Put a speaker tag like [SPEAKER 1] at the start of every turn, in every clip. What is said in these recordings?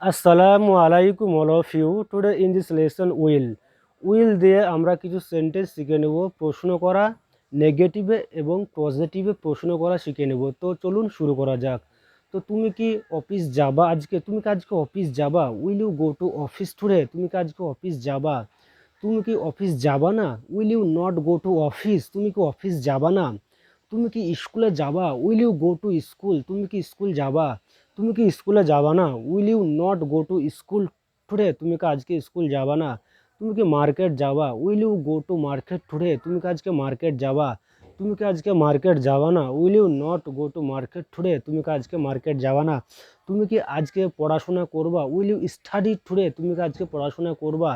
[SPEAKER 1] আসসালামু আলাইকুম all of you. Today in this lesson will দিয়ে আমরা কিছু সেন্টেন্স শিখে নেব। প্রশ্ন করা, নেগেটিভে এবং পজিটিভে প্রশ্ন করা শিখে নেব। তো চলুন শুরু করা যাক। তো তুমি কি অফিস যাবা আজকে? তুমি কি আজকে অফিস যাবা? Will you go to office today? তুমি কি আজকে অফিস যাবা? তুমি কি অফিস যাবা না? Will you not go to office? তুমি কি অফিস যাবা না? তুমি কি স্কুলে যাবা? Will you go to school? তুমি কি স্কুল যাবা? তুমি কি স্কুলে যাবা না? Will you not go to school today? তুমি কি আজকে স্কুল যাবা না? তুমি কি মার্কেট যাবা? Will you go to market today? তুমি কি আজকে মার্কেট যাবা? তুমি কি আজকে মার্কেট যাবা না? Will you not go to market today? তুমি কি আজকে মার্কেট যাবা না? তুমি কি আজকে পড়াশোনা করবা? Will you study today? তুমি কি আজকে পড়াশোনা করবা?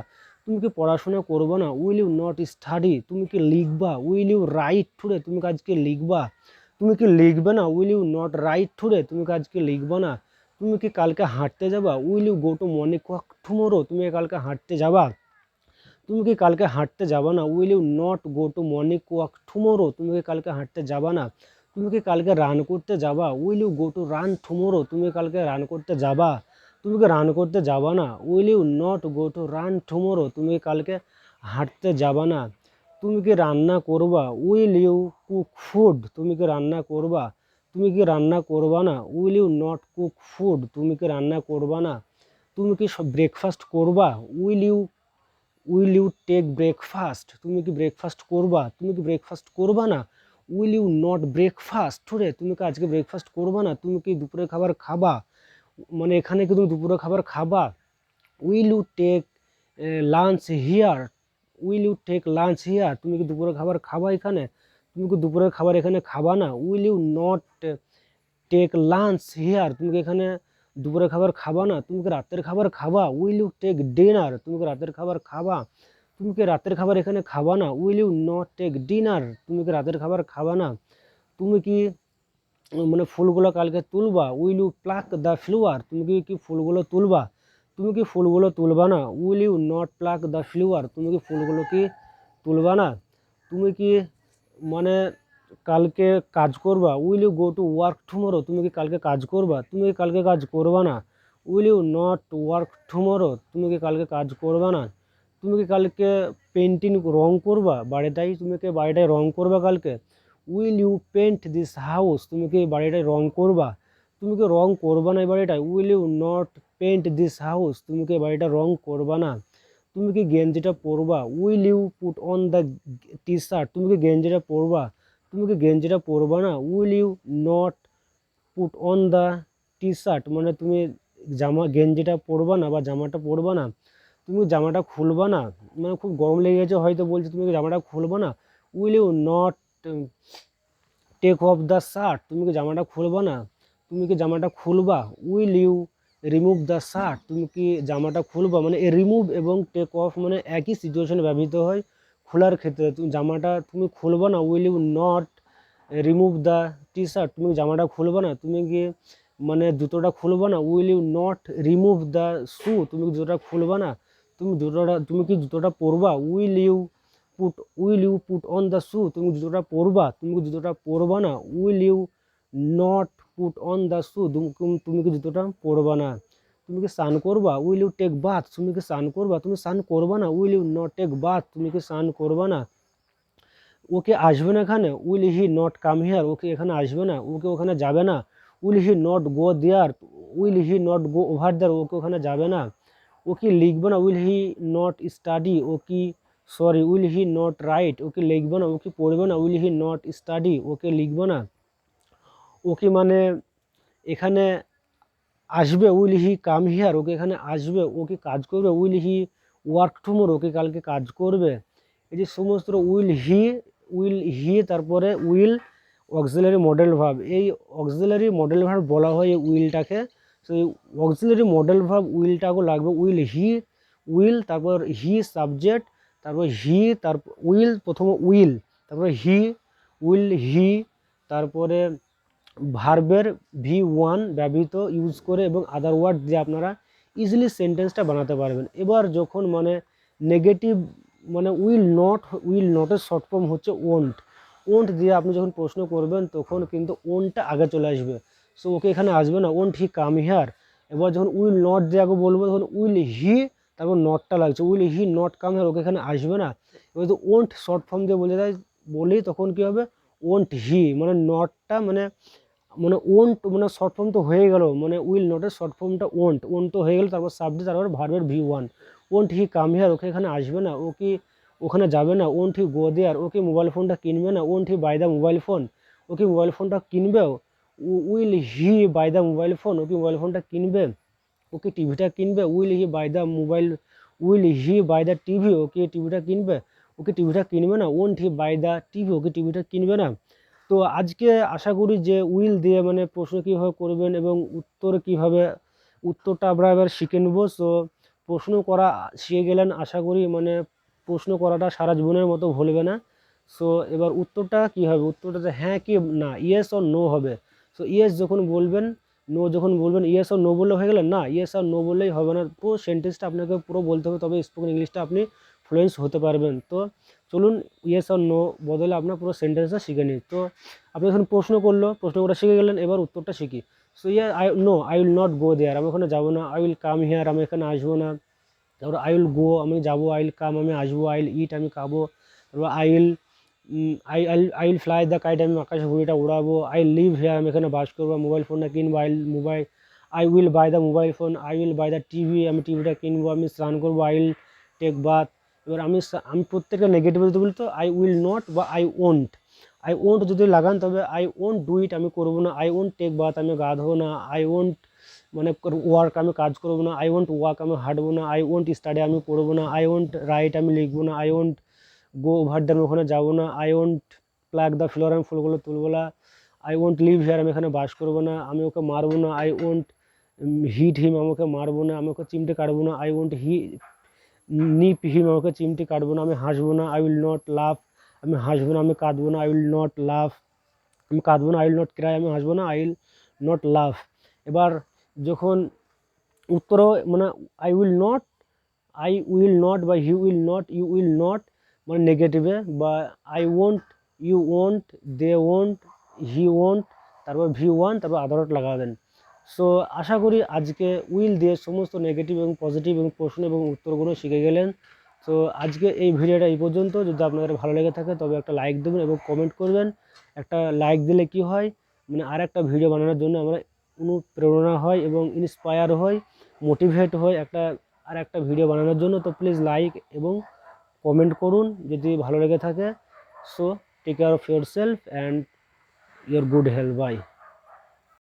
[SPEAKER 1] তুমি কি পড়াশোনা করবা না? Will you not study? তুমি কি লিখবা? Will you write today? তুমি কি আজকে লিখবা? তুমি কি লিখবে না? Will you not write today? তুমি কি আজকে লিখবে না? তুমি কি কালকে হাঁটতে যাবা? Will you go to morning walk tomorrow? তুমি কি কালকে হাঁটতে যাবা? তুমি কি কালকে হাঁটতে যাবা না? Will you not go to morning walk tomorrow? তুমি কি কালকে হাঁটতে যাবা না? তুমি কি কালকে রান করতে যাবা? Will you go to run tomorrow? তুমি কালকে রান করতে যাবা? তুমি কি রান করতে যাবা না? Will you not go to run tomorrow? তুমি কালকে হাঁটতে যাবা না? তুমি কি রান্না করবা? Will you cook food? তুমি কি রান্না করবা? তুমি কি রান্না করবা না? Will you not cook food? তুমি কি রান্না করবা না? তুমি কি ব্রেকফাস্ট করবা? Will you take breakfast? তুমি কি ব্রেকফাস্ট করবা? তুমি কি ব্রেকফাস্ট করবা না? Will you not breakfast today? তুমি কি আজকে ব্রেকফাস্ট করবা না? তুমি কি দুপুরের খাবার খাবা? মানে এখানে কি তুমি দুপুরের খাবার খাবা? Will you take lunch here? Will you take lunch here? তুমি কি দুপুরের খাবার খাবা এখানে? তুমি কি দুপুরের খাবার এখানে খাবা না? Will you not take lunch here? তুমি কি এখানে দুপুরের খাবার খাবা না? তুমি কি রাতের খাবার খাবা? Will you take dinner? তুমি কি রাতের খাবার খাবা? তুমি কি রাতের খাবার এখানে খাবা না? Will you not take dinner? তুমি কি রাতের খাবার খাবা না? তুমি কি মানে ফুলগুলো কালকে তুলবা? Will you pluck the flower? তুমি কি ফুলগুলো তুলবা? তুমি কি ফুলগুলো তুলবা না? Will you not pluck the flower? তুমি কি ফুলগুলো কি তুলবা না? তুমি কি মানে কালকে কাজ করবা? Will you go to work tomorrow? তুমি কি কালকে কাজ করবা? তুমি কি কালকে কাজ করবা না? Will you not work tomorrow? তুমি কি কালকে কাজ করবা না? তুমি কি কালকে পেন্টিং রং করবা বাড়িটাই? তুমি কি বাড়িটায় রং করবা কালকে? Will you paint this house? তুমি কি বাড়িটায় রং করবা? তুমি কি রং করবা না এই বাড়িটায়? Will you not paint this house? তুমি কি বাড়িটা রং করবা না? তুমি কি গেঞ্জিটা পরবা? Will you put on the T shirt? তুমি কি গেঞ্জিটা পরবা? তুমি কি গেঞ্জিটা পরবা না? Will you not put on the T shirt? মানে তুমি গেঞ্জিটা পরবা না বা জামাটা পরবা না? তুমি জামাটা খুলবা না? মানে খুব গরম লেগে গেছে হয়তো, বলছে তুমি কি জামাটা খুলবা না? Will you not take off the shirt? তুমি কি জামাটা খুলবা না? তুমি কি জামাটা খুলবা? Will you remove the shirt? তুমি কি জামাটা খুলবা? মানে এই রিমুভ এবং টেক অফ মানে একই সিচুয়েশনে ব্যবহৃত হয় খোলার ক্ষেত্রে। তুমি জামাটা তুমি খুলবা না? Will you not remove the T shirt? তুমি জামাটা খুলবা না? তুমি কি মানে জুতোটা খুলবা না? Will you not remove the shoe? তুমি কি জুতোটা খুলবা না? তুমি কি জুতোটা পরবা? Will you put on the shoe? তুমি জুতোটা পরবা? তুমি কি জুতোটা পরবা না? Will you not put on the shoe? তুমি কি জুতোটা পরবা না? তুমি কি স্নান করবা? Will you take bath? তুমি কি স্নান করবা? তুমি স্নান করবা না? Will you not take bath? তুমি কি স্নান করবা না? ওকে আসবে না এখানে? Will he not come here? ওকে এখানে আসবে না? ওকে ওখানে যাবে না? Will he not go there? Will he not go over there? ওকে ওখানে যাবে না? ও কি লিখবে না? Will he not study? Will he not write? ওকে লিখবে না? ও কি পড়বে না? Will he not study? ওকে লিখবে না? ওকে মানে এখানে আসবে? Will he come here? ওকে এখানে আসবে? ও কি কাজ করবে? Will he work tomorrow? ওকে কালকে কাজ করবে? এই যে সমস্ত উইল হি তারপরে উইল অক্সিলারি মডেল ভার্ব, এই অক্সিলারি মডেল ভার্ব বলা হয় এই উইলটাকে। তো এই অক্সিলারি মডেল ভার্ব উইলটাকে লাগবে উইল তারপর হি সাবজেক্ট, তারপর প্রথমে উইল, তারপরে হি তারপরে ভার্বের V1 ব্যবহৃত ইউজ করে এবং আদার ওয়ার্ড দিয়ে আপনারা ইজিলি সেন্টেন্সটা বানাতে পারবেন। এবার যখন মানে নেগেটিভ মানে উইল নটের শর্ট ফর্ম হচ্ছে ওন্ট দিয়ে আপনি যখন প্রশ্ন করবেন তখন কিন্তু ওনটা আগে চলে আসবে। সো ওকে এখানে আসবে না। Won't he come here? এবার যখন উইল নট দিয়ে আগে বলবো তখন উইল হি, তারপর নটটা লাগছে, will he not come here, ওকে এখানে আসবে না। এবার তো ওন্ট শর্ট ফর্ম দিয়ে বলে দেয় বলি, তখন কী হবে, ওন্ট হি, মানে নটটা মানে মানে ওন্ট মানে শর্ট ফর্ম তো হয়ে গেল, মানে উইল নটের শর্ট ফর্মটা ওন্ট, ওন্ট তো হয়ে গেল, তারপর সাবজেক্ট, তারপর ভার্বের V1। Won't he come here, ওকে এখানে আসবে না, ও কি ওখানে যাবে না। ওন্ট হি গো দেয়ার, ও কি মোবাইল ফোনটা কিনবে না। Won't he buy the mobile phone, ও কি মোবাইল ফোনটা কিনবে। Will he buy the mobile phone, ও কি মোবাইল ফোনটা কিনবে। ও কি টিভিটা কিনবে। Will he buy the mobile, will he buy the TV, ও কি টিভিটা কিনবে। ও কি টিভিটা কিনবে না। Won't he buy the TV, ও কি টিভিটা কিনবে না। তো আজকে আশা করি যে উইল দিয়ে মানে প্রশ্ন কীভাবে করবেন এবং উত্তর কীভাবে, উত্তরটা আমরা এবার শিখে নেব। সো প্রশ্ন করা শিখে গেলেন আশা করি, মানে প্রশ্ন করাটা সারা জীবনের মতো ভুলবে না। সো এবার উত্তরটা কী হবে, উত্তরটা হ্যাঁ কি না, ইয়েস অর নো হবে। সো ইয়েস যখন বলবেন, নো যখন বলবেন, ইয়েস আর নো বললে হয়ে গেলেন না, ইয়েস আর নো বললেই হবে না, পুরো সেন্টেন্সটা আপনাকে পুরো বলতে হবে, তবে স্পোকেন ইংলিশটা আপনি ফ্লুয়েন্স হতে পারবেন। তো চলুন ইয়েস আর নো বদলে আপনার পুরো সেন্টেন্সটা শিখে নিই। তো আপনি যখন প্রশ্ন করলো, প্রশ্ন করা শিখে গেলেন, এবার উত্তরটা শিখি। So I will not go there, আমি ওখানে যাবো না। আই উইল কাম হিয়ার, আমি এখানে আসবো না। তারপর আই উইল গো, আমি যাবো। আই উইল কাম, আমি আসবো। আই উইল ইট, আমি খাবো। তারপর I will fly the kite, আমি আকাশে ঘুড়িটা উড়াবো। আই লিভ হিয়ার, আমি এখানে বাস করবো। মোবাইল ফোনটা কিনবো। I will buy the mobile phone. I will buy the TV, আমি টিভিটা কিনবো। আমি স্নান করবো। I will take bath. এবার আমি প্রত্যেকটা নেগেটিভ যদি বলি তো আই উইল নট বা আই ওন্ট যদি লাগান তবে আই ওন্ট ডু ইট, আমি করবো না। আই ওন্ট টেক বাথ, আমি গা ধোবো না। আই ওন্ট মানে ওয়ার্ক, আমি কাজ করবো না। আই ওন্ট ওয়াক, আমি হাঁটবো না। আই ওন্ট স্টাডি, আমি পড়বো না। আই ওন্ট রাইট, আমি লিখবো না। I won't go over the, আমি ওখানে যাবো না। I won't plug the floor, আমি ফুলগুলো তুলবো না। আই ওন্ট লিভ হিয়ার, আমি এখানে বাস করবো না। আমি ওকে মারবো না। আই ওন্ট হিট হিম, আমাকে মারবো না। আমি ওকে চিমটে কাটবো না। আই ওন্ট নিপ হিম, আমাকে চিমটে কাটবো না। আমি হাসবো না। আই উইল নট লাভ, আমি হাসবো না। আমি কাঁদবো না। আই উইল নট লাভ, আমি কাঁদবো না। আই উইল নট ক্রাই, আমি হাসবো না। I will not love. এবার যখন উত্তরও মানে আই উইল নট বা he will not, you will not মানে নেগেটিভে, বা I won't, you won't, they won't, he won't, তারপর V1, তারপর আদারট লাগাবেন। সো আশা করি আজকে উইল দিয়ে সমস্ত নেগেটিভ এবং পজিটিভ এবং প্রশ্ন এবং উত্তরগুলো শিখে গেলেন। তো আজকে এই ভিডিওটা এই পর্যন্ত। যদি আপনাদের ভালো লেগে থাকে তবে একটা লাইক দেবেন এবং কমেন্ট করবেন। একটা লাইক দিলে কি হয়, মানে আর একটা ভিডিও বানানোর জন্য আমরা অনুপ্রেরণা হয় এবং ইন্সপায়ার হয়, মোটিভেট হয় আর একটা ভিডিও বানানোর জন্য। তো প্লিজ লাইক এবং কমেন্ট করুন যদি ভালো লেগে থাকে। So take care of yourself and your good health. By.